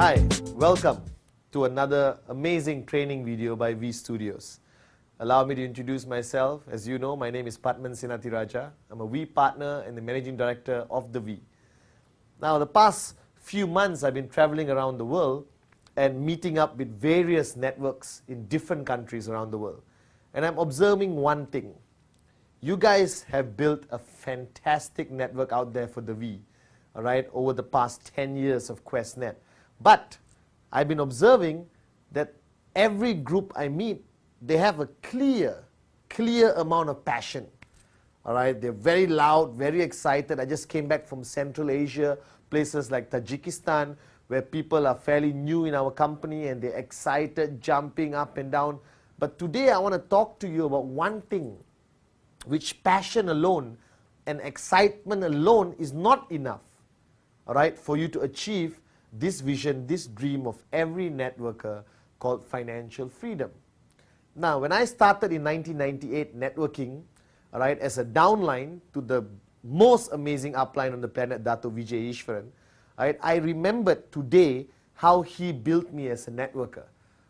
Hi, welcome to another amazing training video by V Studios. Allow me to introduce myself. As you know, my name is Padman Sinatiraja. I'm a V partner and the managing director of the V. Now, the past few months, I've been traveling around the world and meeting up with various networks in different countries around the world. And I'm observing one thing. You guys have built a fantastic network out there for the V, all right, over the past 10 years of QuestNet. But I've been observing that every group I meet, they have a clear amount of passion. All right, they're very loud, very excited. I just came back from Central Asia, places like Tajikistan, where people are fairly new in our company and they're excited, jumping up and down. But today I want to talk to you about one thing, which passion alone and excitement alone is not enough, all right, for you to achieve this vision, this dream of every networker called financial freedom. Now, when I started in 1998 networking, all right, as a downline to the most amazing upline on the planet, Dato Vijay Ishwaran, right, I remembered today how he built me as a networker,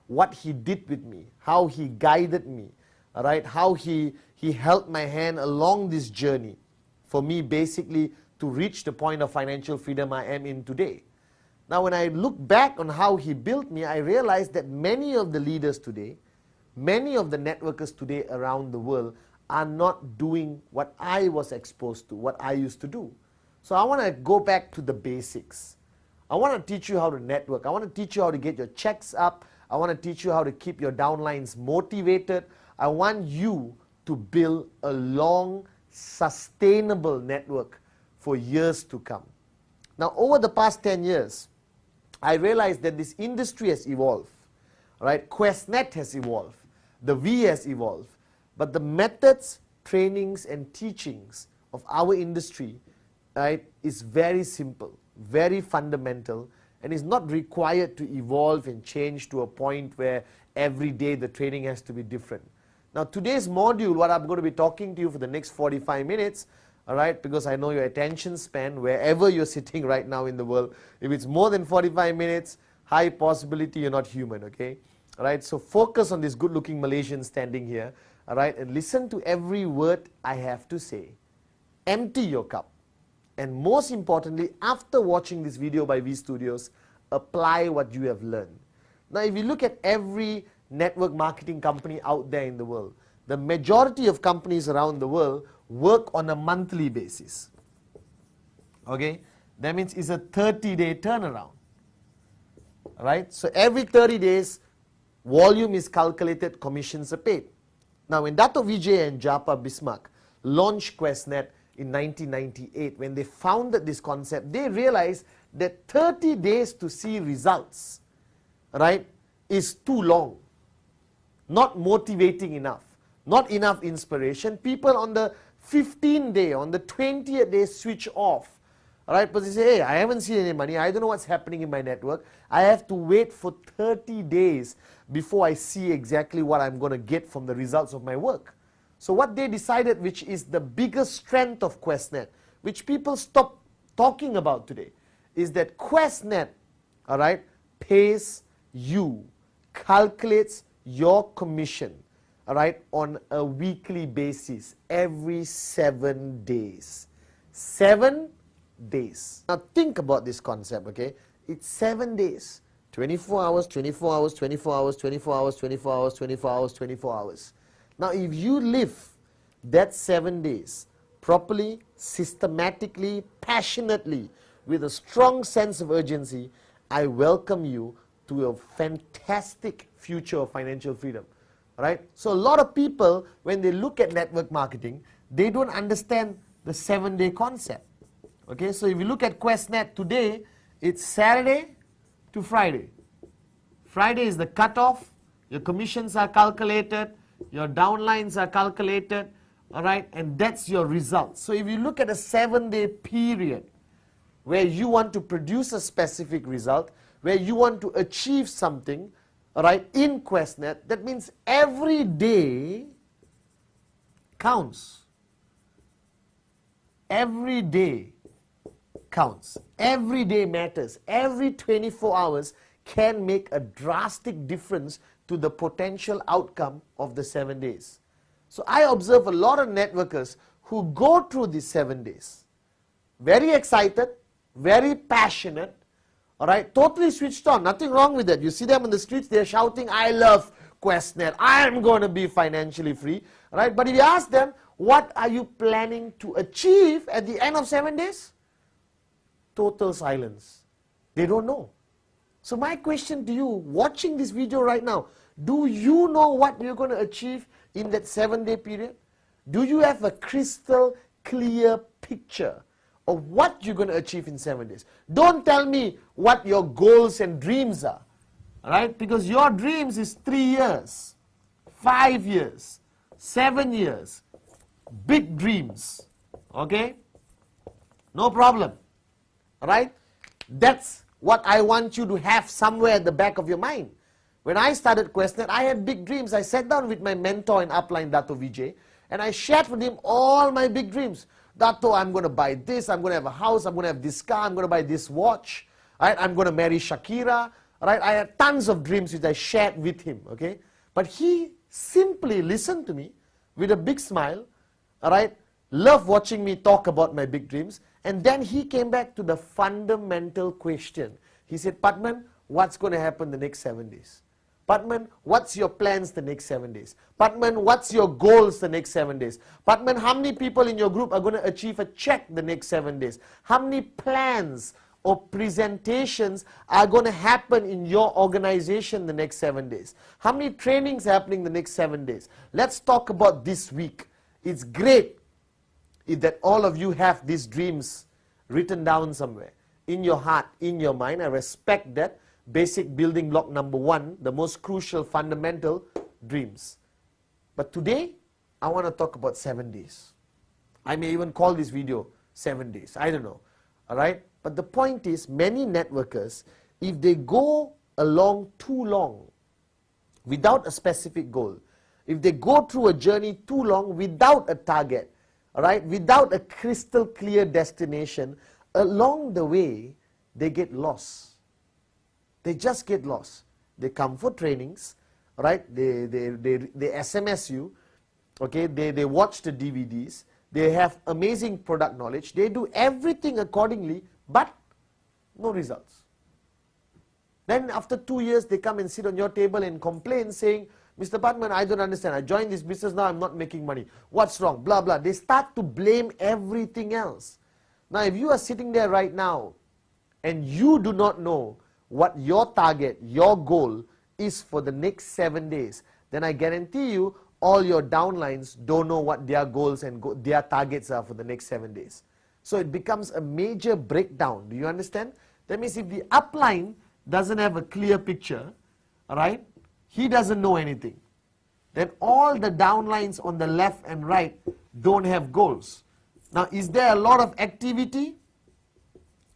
what he did with me, how he guided me, all right, how he held my hand along this journey for me basically to reach the point of financial freedom I am in today. Now, when I look back on how he built me, I realized that many of the leaders today, many of the networkers today around the world are not doing what I was exposed to, what I used to do. So I want to go back to the basics. I want to teach you how to network. I want to teach you how to get your checks up. I want to teach you how to keep your downlines motivated. I want you to build a long, sustainable network for years to come. Now, over the past 10 years, I realized that this industry has evolved, right? QuestNet has evolved, the V has evolved, but the methods, trainings, and teachings of our industry, right, is very simple, very fundamental, and is not required to evolve and change to a point where every day the training has to be different. Now, today's module, what I'm going to be talking to you for the next 45 minutes, all right, because I know your attention span, wherever you're sitting right now in the world, if it's more than 45 minutes, high possibility you're not human, okay? All right, so focus on this good-looking Malaysian standing here, all right, and listen to every word I have to say. Empty your cup. And most importantly, after watching this video by V Studios, apply what you have learned. Now, if you look at every network marketing company out there in the world, the majority of companies around the world work on a monthly basis. Okay? That means it's a 30-day turnaround. Alright? So every 30 days, volume is calculated, commissions are paid. Now, when Dato Vijay and Japa Bismarck launched QuestNet in 1998, when they founded this concept, they realized that 30 days to see results, right, is too long. Not motivating enough. Not enough inspiration. People on the 15th day, on the 20th day switch off. Alright, but they say, hey, I haven't seen any money, I don't know what's happening in my network, I have to wait for 30 days before I see exactly what I'm going to get from the results of my work. So what they decided, which is the biggest strength of QuestNet, which people stop talking about today, is that QuestNet, alright, pays you, calculates your commission, all right, on a weekly basis, every 7 days. 7 days. Now think about this concept, okay? It's 7 days. 24 hours, 24 hours, 24 hours, 24 hours, 24 hours, 24 hours, 24 hours. Now if you live that 7 days properly, systematically, passionately, with a strong sense of urgency, I welcome you to a fantastic future of financial freedom. Right? So a lot of people, when they look at network marketing, they don't understand the 7-day concept. Okay, so if you look at QuestNet today, it's Saturday to Friday. Friday is the cutoff, your commissions are calculated, your downlines are calculated, all right, and that's your result. So if you look at a 7-day period where you want to produce a specific result, where you want to achieve something, all right, in QuestNet, that means every day counts. Every day counts. Every day matters. Every 24 hours can make a drastic difference to the potential outcome of the 7 days. So I observe a lot of networkers who go through these 7 days. Very excited, very passionate, all right, totally switched on, nothing wrong with that. You see them in the streets, they're shouting, I love QuestNet, I'm going to be financially free, all right? But if you ask them, what are you planning to achieve at the end of 7 days? Total silence. They don't know. So my question to you, watching this video right now, do you know what you're going to achieve in that 7-day period? Do you have a crystal clear picture of what you're going to achieve in 7 days? Don't tell me what your goals and dreams are, all right? Because your dreams is 3 years, 5 years, 7 years, big dreams, okay? No problem, all right? That's what I want you to have somewhere at the back of your mind. When I started QuestNet, I had big dreams. I sat down with my mentor in upline, Dato Vijay, and I shared with him all my big dreams. Dato, I'm going to buy this, I'm going to have a house, I'm going to have this car, I'm going to buy this watch, right? I'm going to marry Shakira, right? I had tons of dreams which I shared with him, okay? But he simply listened to me with a big smile, all right? Loved watching me talk about my big dreams. And then he came back to the fundamental question. He said, Padman, what's going to happen the next 7 days? Padman, what's your plans the next 7 days? Padman, what's your goals the next 7 days? Padman, how many people in your group are going to achieve a check the next 7 days? How many plans or presentations are going to happen in your organization the next 7 days? How many trainings are happening the next 7 days? Let's talk about this week. It's great that all of you have these dreams written down somewhere in your heart, in your mind. I respect that. Basic building block number 1, the most crucial, fundamental, dreams. But today, I want to talk about 7 days. I may even call this video 7 days. I don't know. All right? But the point is, many networkers, if they go along too long without a specific goal, if they go through a journey too long without a target, all right, without a crystal clear destination, along the way, they get lost. They just get lost. They come for trainings, right? They SMS you, okay? They watch the DVDs. They have amazing product knowledge. They do everything accordingly, but no results. Then after 2 years, they come and sit on your table and complain, saying, Mr. Padman, I don't understand. I joined this business, now I'm not making money. What's wrong? Blah, blah. They start to blame everything else. Now, if you are sitting there right now and you do not know what your target, your goal is for the next 7 days, then I guarantee you all your downlines don't know what their goals and their targets are for the next 7 days. So it becomes a major breakdown. Do you understand? That means if the upline doesn't have a clear picture, all right, he doesn't know anything. Then all the downlines on the left and right don't have goals. Now, is there a lot of activity?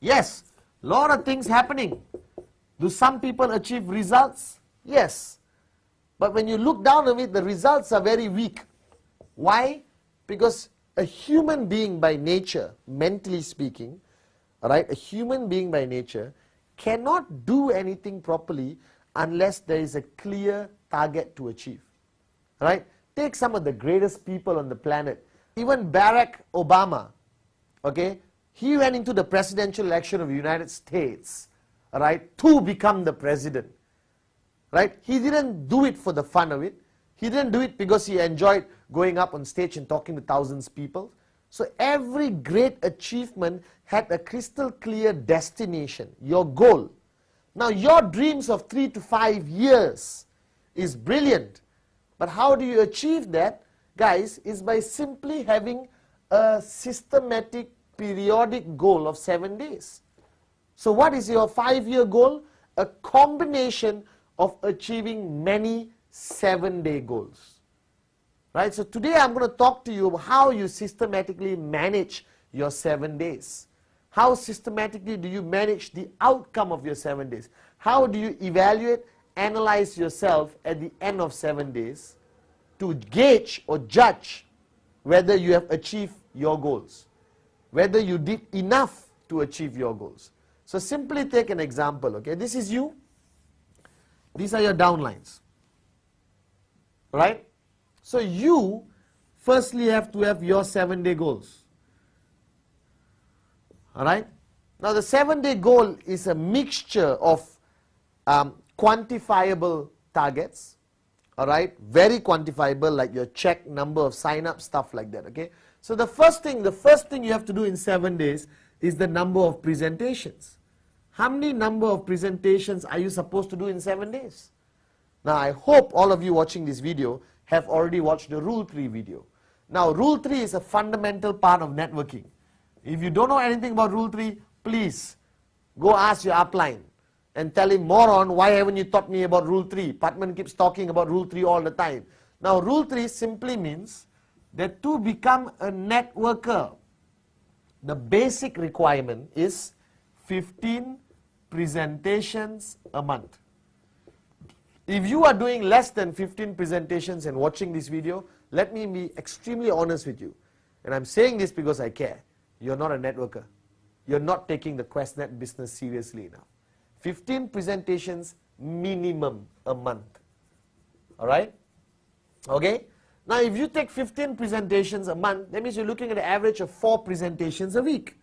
Yes, a lot of things happening. Do some people achieve results? Yes. But when you look down on it, the results are very weak. Why? Because a human being by nature, mentally speaking, all right, a human being by nature cannot do anything properly unless there is a clear target to achieve. Right? Take some of the greatest people on the planet. Even Barack Obama, okay, he went into the presidential election of the United States, right, to become the president. Right? He didn't do it for the fun of it. He didn't do it because he enjoyed going up on stage and talking to thousands of people. So every great achievement had a crystal clear destination, your goal. Now, your dreams of 3 to 5 years is brilliant. But how do you achieve that, guys, is by simply having a systematic, periodic goal of 7 days. So what is your 5-year goal? A combination of achieving many 7-day goals. Right? So today I'm going to talk to you about how you systematically manage your 7 days. How systematically do you manage the outcome of your 7 days? How do you evaluate, analyze yourself at the end of 7 days to gauge or judge whether you have achieved your goals, whether you did enough to achieve your goals. So simply take an example, okay? This is you. These are your downlines, right? So you firstly have to have your 7-day goals, all right? Now the 7-day goal is a mixture of quantifiable targets, all right? Very quantifiable, like your check, number of sign-ups, stuff like that, okay? So the first thing you have to do in 7 days is the number of presentations. How many number of presentations are you supposed to do in 7 days? Now I hope all of you watching this video have already watched the Rule 3 video. Now Rule 3 is a fundamental part of networking. If you don't know anything about Rule 3, please go ask your upline and tell him, moron, why haven't you taught me about Rule 3? Patman keeps talking about Rule 3 all the time. Now Rule 3 simply means that to become a networker, the basic requirement is 15 presentations a month. If you are doing less than 15 presentations and watching this video, let me be extremely honest with you. And I'm saying this because I care. You're not a networker. You're not taking the QuestNet business seriously enough. 15 presentations minimum a month. Alright? Okay? Now if you take 15 presentations a month, that means you're looking at an average of 4 presentations a week.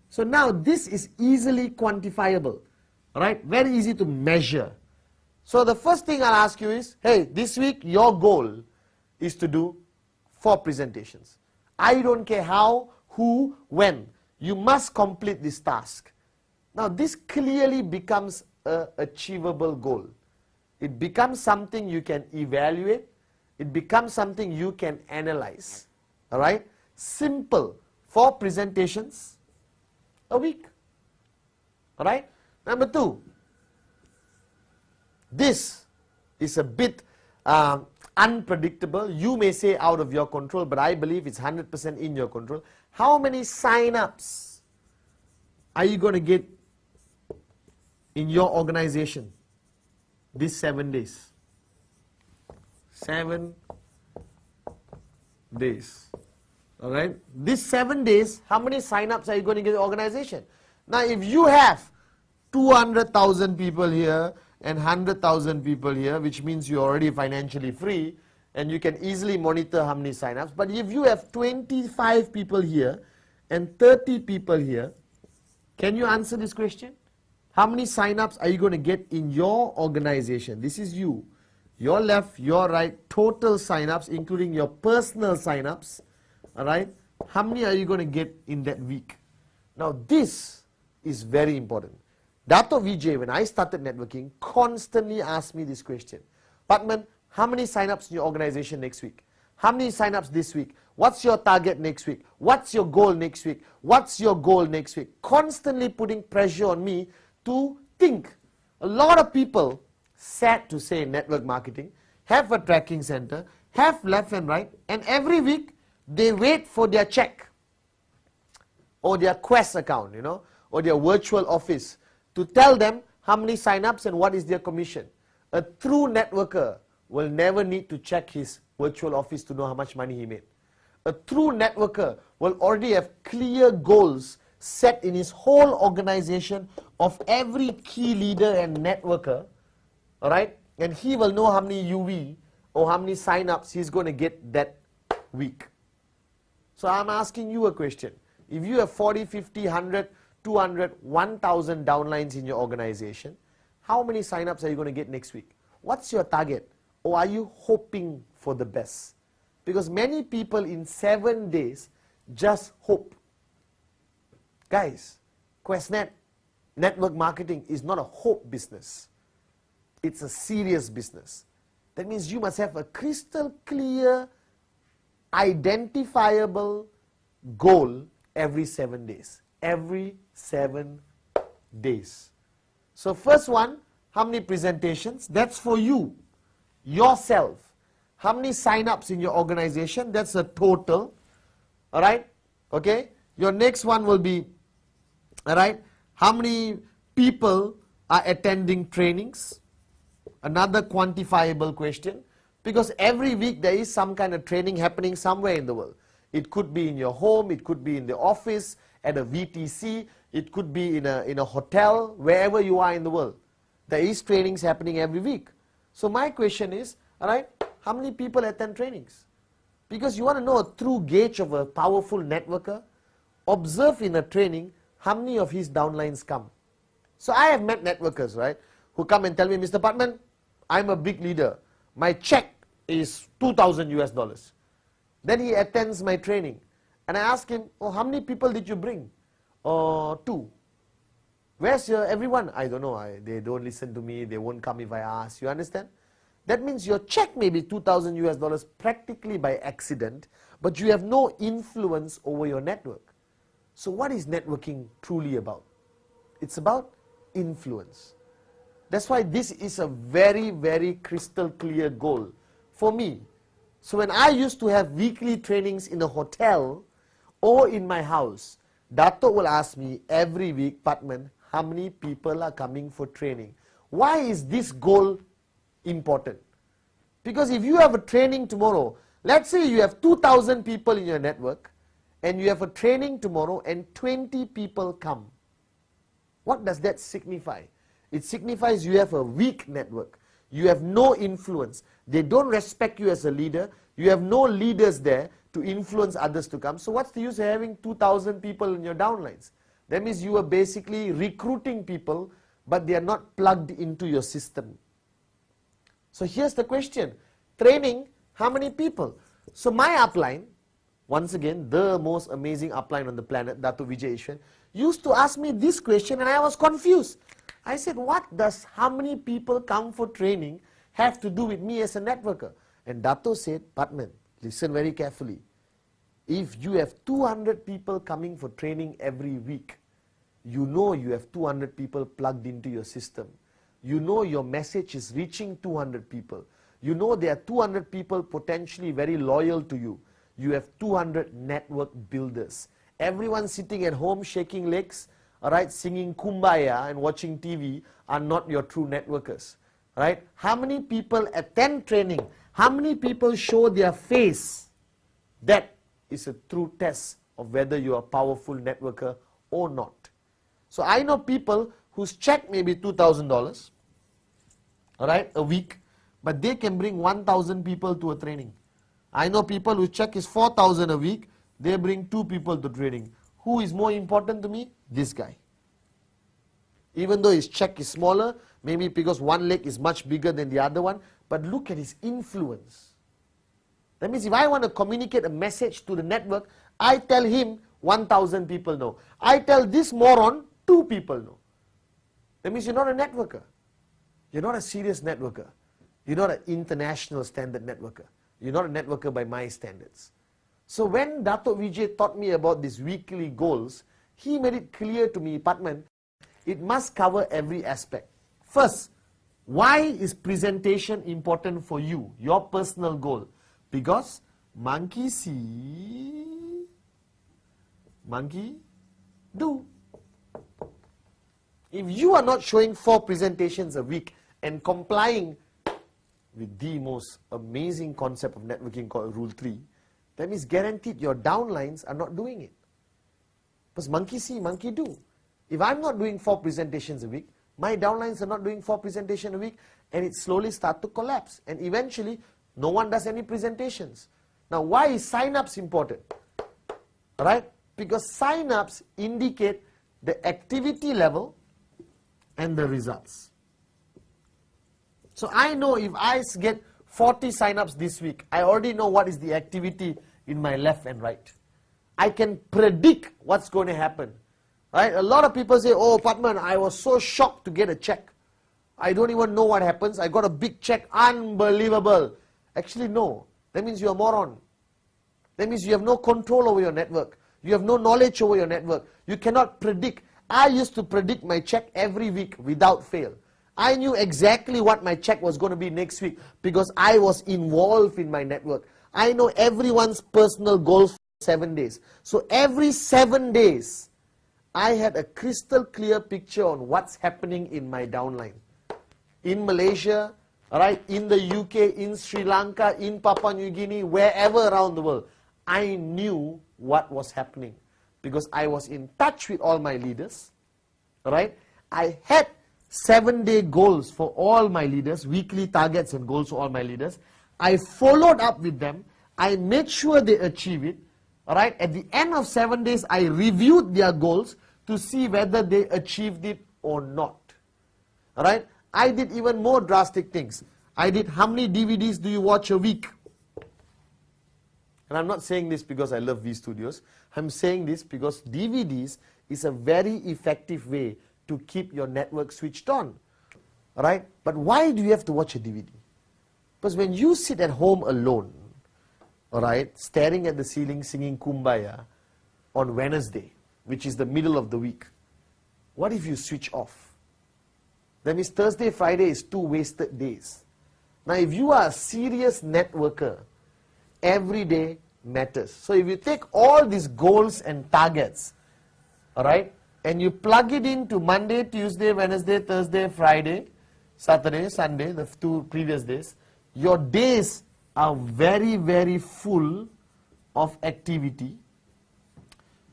So now this is easily quantifiable. Alright? Very easy to measure. So the first thing I'll ask you is, hey, this week your goal is to do 4 presentations. I don't care how, who, when. You must complete this task. Now this clearly becomes an achievable goal. It becomes something you can evaluate. It becomes something you can analyze. Alright? Simple. 4 presentations a week. Alright? Number 2. This is a bit unpredictable. You may say out of your control, but I believe it's 100% in your control. How many sign-ups are you going to get in your organization these 7 days? 7 days. Alright? These 7 days, how many sign-ups are you going to get in the organization? Now if you have 200,000 people here and 100,000 people here, which means you're already financially free and you can easily monitor how many sign-ups. But if you have 25 people here and 30 people here, can you answer this question? How many sign-ups are you going to get in your organization? This is you. Your left, your right, total sign-ups, including your personal sign-ups. Alright? How many are you going to get in that week? Now this is very important. Dato Vijay, when I started networking, constantly asked me this question. Patman, how many sign-ups in your organization next week? How many sign-ups this week? What's your target next week? What's your goal next week? What's your goal next week? Constantly putting pressure on me to think. A lot of people, sad to say in network marketing, have a tracking center, have left and right, and every week they wait for their check or their Quest account, or their virtual office to tell them how many sign-ups and what is their commission. A true networker will never need to check his virtual office to know how much money he made. A true networker will already have clear goals set in his whole organization of every key leader and networker, alright? And he will know how many UV or how many sign-ups he's going to get that week. So I'm asking you a question. If you have 40, 50, 100, 200, 1,000 downlines in your organization, how many sign-ups are you going to get next week? What's your target? Or are you hoping for the best? Because many people in 7 days just hope. Guys, QuestNet network marketing is not a hope business. It's a serious business. That means you must have a crystal clear, identifiable goal every 7 days. Every 7 days. So first one, how many presentations? That's for you, yourself. How many sign-ups in your organization? That's a total. Alright? Okay? Your next one will be, alright, how many people are attending trainings? Another quantifiable question. Because every week there is some kind of training happening somewhere in the world. It could be in your home, it could be in the office, at a VTC, It could be in a hotel, wherever you are in the world. There is trainings happening every week. So my question is, all right, how many people attend trainings? Because you want to know a true gauge of a powerful networker. Observe in a training how many of his downlines come. So I have met networkers, right, who come and tell me, Mr. Patman, I'm a big leader. My check is $2,000. Then he attends my training. And I ask him, oh, how many people did you bring? Oh, 2. Where's everyone? I don't know. They don't listen to me. They won't come if I ask. You understand? That means your check may be $2,000 practically by accident, but you have no influence over your network. So what is networking truly about? It's about influence. That's why this is a very, very crystal clear goal for me. So when I used to have weekly trainings in a hotel or in my house, Dato will ask me every week, Patman, how many people are coming for training? Why is this goal important? Because if you have a training tomorrow, let's say you have 2,000 people in your network, and you have a training tomorrow and 20 people come. What does that signify? It signifies you have a weak network. You have no influence. They don't respect you as a leader. You have no leaders there to influence others to come. So what's the use of having 2,000 people in your downlines? That means you are basically recruiting people, but they are not plugged into your system. So here's the question. Training, how many people? So my upline, once again, the most amazing upline on the planet, Dato Vijay Ishwan, used to ask me this question and I was confused. I said, what does how many people come for training have to do with me as a networker? And Dato said, Patman, listen very carefully. If you have 200 people coming for training every week, you know you have 200 people plugged into your system. You know your message is reaching 200 people. You know there are 200 people potentially very loyal to you. You have 200 network builders. Everyone sitting at home shaking legs, all right, singing Kumbaya and watching TV are not your true networkers. Right? How many people attend training? How many people show their face? That is a true test of whether you are a powerful networker or not. So I know people whose check may be $2,000, all right, a week, but they can bring 1,000 people to a training. I know people whose check is 4,000 a week, they bring 2 people to training. Who is more important to me? This guy. Even though his check is smaller, maybe because one leg is much bigger than the other one, but look at his influence. That means if I want to communicate a message to the network, I tell him 1,000 people know. I tell this moron 2 people know. That means you're not a networker. You're not a serious networker. You're not an international standard networker. You're not a networker by my standards. So when Dato Vijay taught me about these weekly goals, he made it clear to me, Patman, it must cover every aspect. First, why is presentation important for you, your personal goal? Because monkey see, monkey do. If you are not showing 4 presentations a week and complying with the most amazing concept of networking called Rule 3, that means guaranteed your downlines are not doing it. Because monkey see, monkey do. If I'm not doing 4 presentations a week, my downlines are not doing 4 presentations a week, and it slowly starts to collapse. And eventually, no one does any presentations. Now, why is sign-ups important? Alright? Because sign-ups indicate the activity level and the results. So I know if I get 40 sign-ups this week, I already know what is the activity in my left and right. I can predict what's going to happen. Right? A lot of people say, oh, Patman, I was so shocked to get a check. I don't even know what happens. I got a big check. Unbelievable. Actually, no. That means you're a moron. That means you have no control over your network. You have no knowledge over your network. You cannot predict. I used to predict my check every week without fail. I knew exactly what my check was going to be next week because I was involved in my network. I know everyone's personal goals for 7 days. So every 7 days, I had a crystal clear picture on what's happening in my downline. In Malaysia, right, in the UK, in Sri Lanka, in Papua New Guinea, wherever around the world, I knew what was happening. because I was in touch with all my leaders, right? I had 7-day goals for all my leaders, weekly targets and goals for all my leaders. I followed up with them. I made sure they achieve it. All right? At the end of 7 days, I reviewed their goals to see whether they achieved it or not. All right? I did even more drastic things. I did, how many DVDs do you watch a week? And I'm not saying this because I love V Studios. I'm saying this because DVDs is a very effective way to keep your network switched on. All right? But why do you have to watch a DVD? Because when you sit at home alone, all right, staring at the ceiling singing Kumbaya on Wednesday, which is the middle of the week, what if you switch off? That means Thursday, Friday is 2 wasted days. Now, if you are a serious networker, every day matters. So if you take all these goals and targets, all right, and you plug it into Monday, Tuesday, Wednesday, Thursday, Friday, Saturday, Sunday, the 2 previous days, your days are very, very full of activity.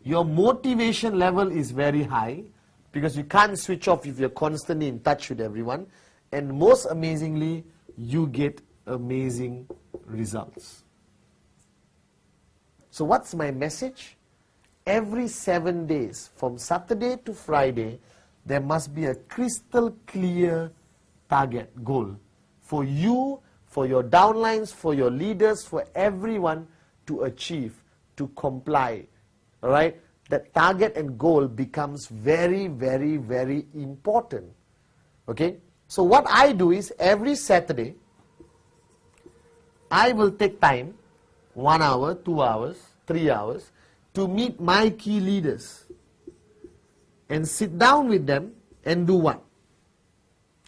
Your motivation level is very high because you can't switch off if you're constantly in touch with everyone. And most amazingly, you get amazing results. So what's my message? Every 7 days, from Saturday to Friday, there must be a crystal clear target, goal for you, for your downlines, for your leaders, for everyone to achieve, to comply. All right? That target and goal becomes very, very, very important. Okay? So what I do is every Saturday, I will take time, 1 hour, 2 hours, 3 hours, to meet my key leaders and sit down with them and do what?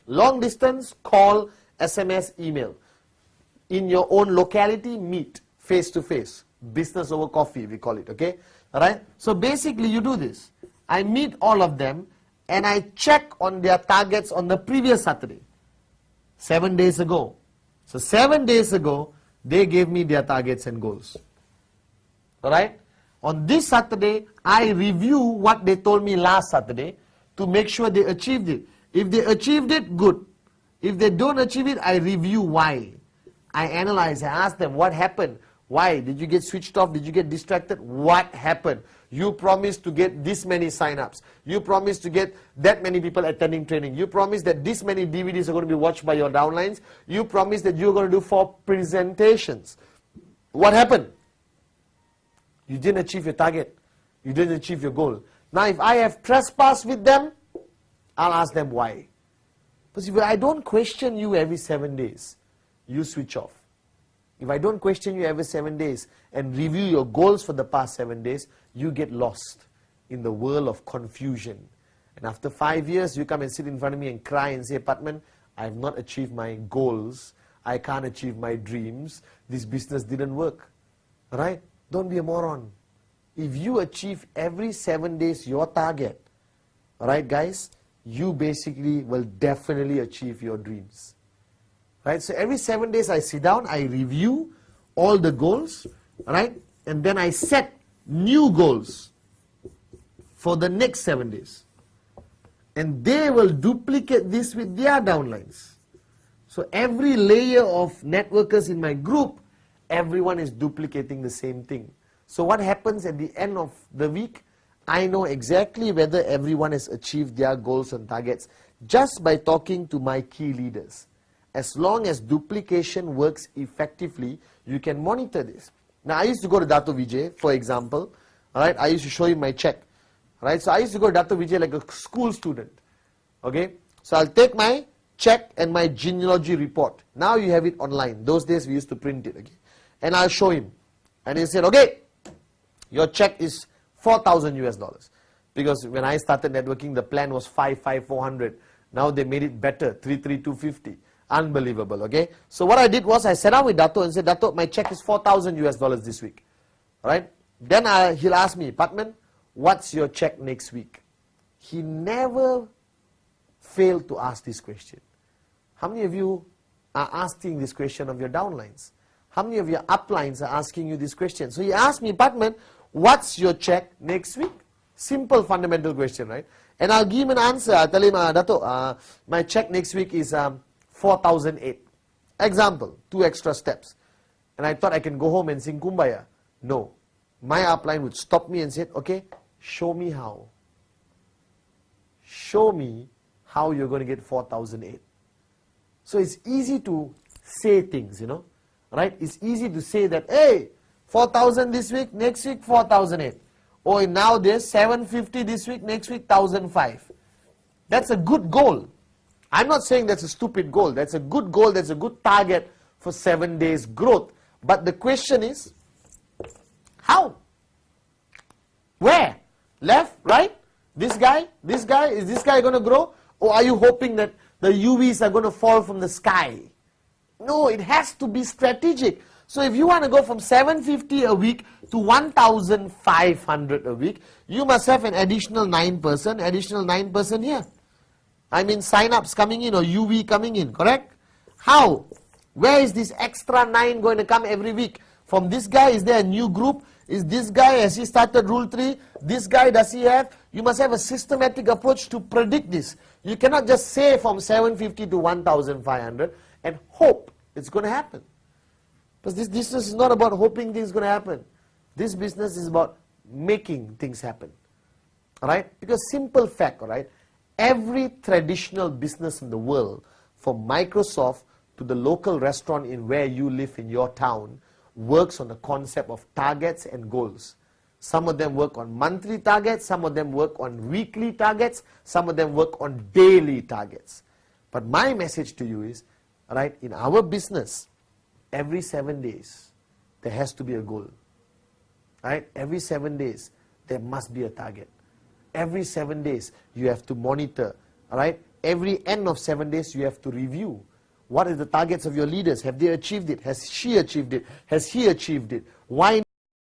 Long distance, call, SMS, email. In your own locality, meet face to face. Business over coffee, we call it, okay? Alright? So basically you do this. I meet all of them and I check on their targets on the previous Saturday, 7 days ago. So 7 days ago, they gave me their targets and goals. Alright? On this Saturday, I review what they told me last Saturday to make sure they achieved it. If they achieved it, good. If they don't achieve it, I review why. I analyze, I ask them what happened. Why? Did you get switched off? Did you get distracted? What happened? You promised to get this many sign-ups. You promised to get that many people attending training. You promised that this many DVDs are going to be watched by your downlines. You promised that you're going to do 4 presentations. What happened? You didn't achieve your target. You didn't achieve your goal. Now, if I have trespassed with them, I'll ask them why. Because if I don't question you every 7 days, you switch off. If I don't question you every 7 days and review your goals for the past 7 days, you get lost in the whirl of confusion. And after 5 years, you come and sit in front of me and cry and say, Patman, I have not achieved my goals. I can't achieve my dreams. This business didn't work. Right? Don't be a moron. If you achieve every 7 days your target, alright guys, you basically will definitely achieve your dreams. Right? So every 7 days I sit down, I review all the goals, right? And then I set new goals for the next 7 days. And they will duplicate this with their downlines. So every layer of networkers in my group, everyone is duplicating the same thing. So what happens at the end of the week? I know exactly whether everyone has achieved their goals and targets just by talking to my key leaders. As long as duplication works effectively, you can monitor this. Now, I used to go to Dato Vijay, for example. Alright, I used to show him my check. Right, so I used to go to Dato Vijay like a school student. Okay, so I'll take my check and my genealogy report. Now you have it online. Those days we used to print it. Okay, and I'll show him. And he said, okay, your check is 4,000 US dollars. Because when I started networking, the plan was 400. Now they made it better, 250. Unbelievable, okay? So what I did was I sat down with Dato and said, Dato, my check is 4,000 US dollars this week. Right? Then he'll ask me, Patman, what's your check next week? He never failed to ask this question. How many of you are asking this question of your downlines? How many of your uplines are asking you this question? So he asked me, Patman, what's your check next week? Simple fundamental question, right? And I'll give him an answer. I'll tell him, Dato, my check next week is 4,008. Example, 2 extra steps. And I thought I can go home and sing Kumbaya. No. My upline would stop me and say, okay, show me how. Show me how you're going to get 4,008. So it's easy to say things, you know, right? It's easy to say that, hey, 4,000 this week, next week 4,008. Or now there's 750 this week, next week 1,005. That's a good goal. I'm not saying that's a stupid goal. That's a good goal. That's a good target for 7 days growth. But the question is, how? Where? Left? Right? This guy? This guy? Is this guy going to grow? Or are you hoping that the UVs are going to fall from the sky? No, it has to be strategic. So if you want to go from 750 a week to 1,500 a week, you must have an additional 9% here. I mean sign-ups coming in or UV coming in, correct? How? Where is this extra 9 going to come every week? From this guy, is there a new group? Is this guy, has he started rule 3? This guy, does he have? You must have a systematic approach to predict this. You cannot just say from 750 to 1,500 and hope it's going to happen. Because this business is not about hoping things are going to happen. This business is about making things happen. Alright? Because simple fact, alright? Every traditional business in the world, from Microsoft to the local restaurant in where you live in your town, works on the concept of targets and goals. Some of them work on monthly targets, some of them work on weekly targets, some of them work on daily targets. But my message to you is, right, in our business, every 7 days, there has to be a goal. Right? Every 7 days, there must be a target. Every 7 days, you have to monitor. Right? Every end of 7 days, you have to review. What are the targets of your leaders? Have they achieved it? Has she achieved it? Has he achieved it? Why